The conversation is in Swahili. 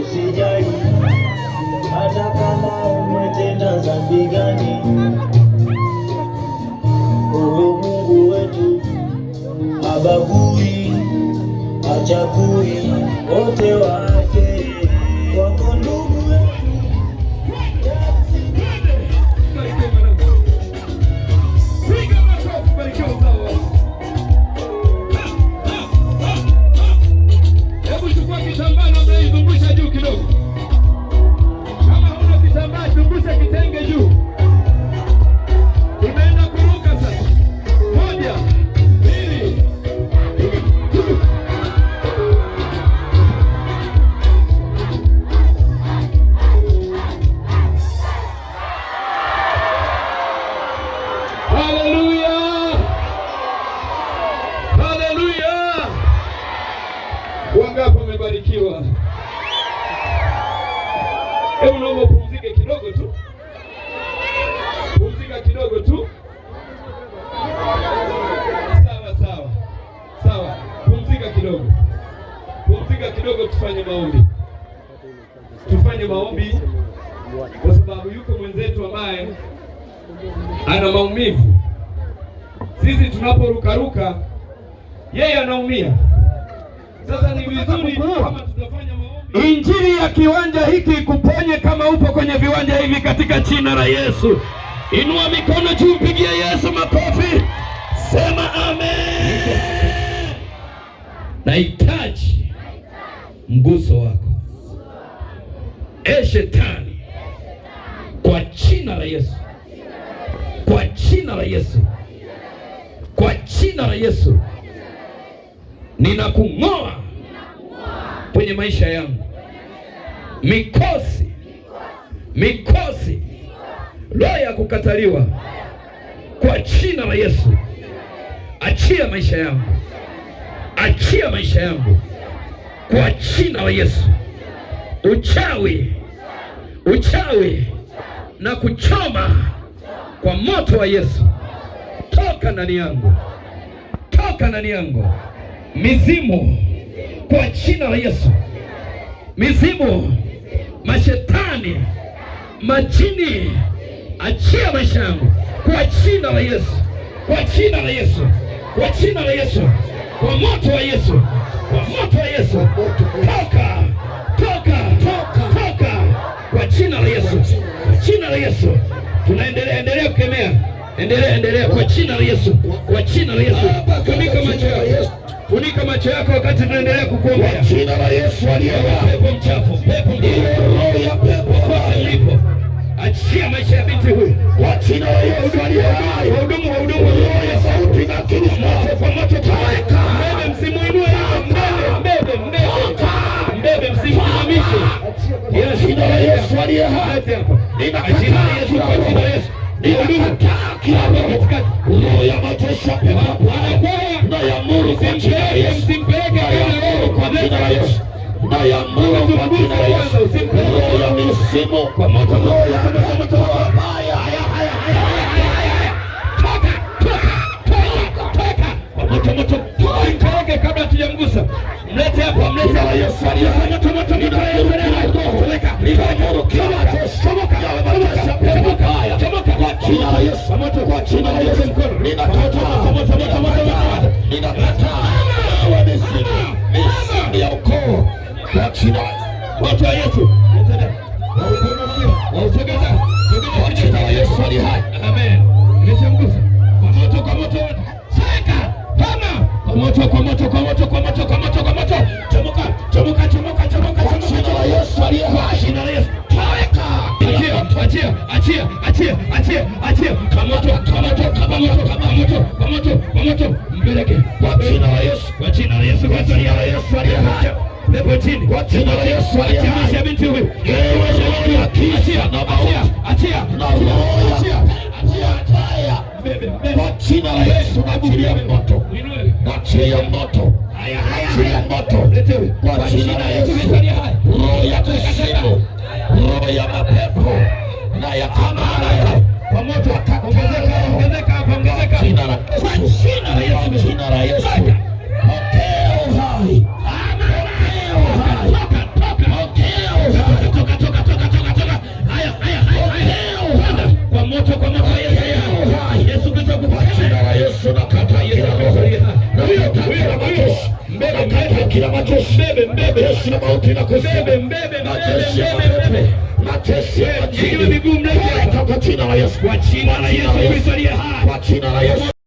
usijali hata kama umetenda dhambi gani. Huyu Mungu wetu habagui, hachagui, wote wake wako ndugu wetu. Hebu chukua kitambaa na mnaizungusha juu kidogo. Kama huna kitambaa, zungusha kitenge juu. Tunaenda kuruka sasa. 1, 2. Haleluya! Haleluya! Wangapi wamebarikiwa? Hebu naomba pumzike kidogo tu. Pumzika kidogo tu. Sawa. Pumzika kidogo. Pumzika kidogo, tufanye maombi. Tufanye maombi kwa sababu yuko mwenzetu ambaye ana maumivu. Sisi tunaporukaruka yeye anaumia. Sasa ni vizuri kama tutafanya maombi, injili ya kiwanja hiki ikuponye kama upo kwenye viwanja hivi katika jina la Yesu. Inua mikono juu, mpigie Yesu makofi. Sema amen. Nahitaji mguso wako. Shetani, kwa jina la Yesu. Kwa jina la Yesu. Kwa jina la Yesu. Ninakung'oa kwenye maisha yangu. Mikosi, roho ya kukataliwa, kwa jina la Yesu. Achia maisha yangu. Achia maisha yangu kwa jina la Yesu. Uchawi na kuchoma kwa moto wa Yesu, toka ndani yangu. Toka ndani yangu. Mizimu, kwa jina la Yesu. Mizimu, mashetani, majini, achia maisha yangu kwa jina la Yesu. Kwa jina la Yesu. Kwa jina la Yesu. Kwa moto wa Yesu. Kwa moto wa Yesu. Toka. Kwa jina la Yesu. Kwa jina la Yesu. Tunaendelea kukemea. Endelea kwa jina la Yesu. Kwa jina la Yesu. Funika macho yako. Funika macho yako wakati tunaendelea kukuombea. Kwa jina la Yesu aliye hai. Pepo mchafu, pepo mchafu, roho ya pepo pote ulipo, achia maisha ya binti huyu. Kwa jina la Yesu aliye hai. Wahudumu, roho ya sauti na akili zote kwa moto taweka. Mbebe, msimuinue. Mbebe, msimsimamishe. Kwa jina la Yesu aliye hai. Kwa jina la Yesu, kwa jina la Yesu. Roho ya mateso na ya Mungu kwa jina la Yesu. Kwa jina la Yesu. Na ya Mungu kwa jina la Yesu. Roho ya misimu kwa moto. Roho ya moto. Toka. Mkoroge kabla tujamgusa. Mlete hapa, mlete hapa. Yesu aliye hai. Moto. Kwa jina la Yesu. Kwa jina la Yesu. Ninakataa. Misimu ya ukoo. Kwa jina la moto wa Yesu. Kwa jina la Yesu aliye hai. Amen. Nimeshamgusa. Kwa moto. Seka. Kama. Kwa moto. Chomoka. Kwa jina la Yesu aliye hai. Kwa jina la Yesu. Achia. Kwa moto. Mpeleke. Kwa jina la Yesu. Kwa jina la Yesu. Kwa jina la Yesu aliye hai. Pepo chini. Kwa jina la Yesu aliye hai. Achia binti huyu. Achia. Kwa jina la Yesu naachilia moto. Naachilia moto. Kwa jina la Yesu. Roho ya kuzimu, roho ya mapepo na ya amana kwa moto ongezeka. Kwa jina la Yesu. Pokea uhai. Pokea kila majeshi, jeshi la mauti na kuzimu, majeshi ya mapepo, majeshi ya majini, kwa jina la Yesu, kwa jina la Yesu, kwa jina la Yesu.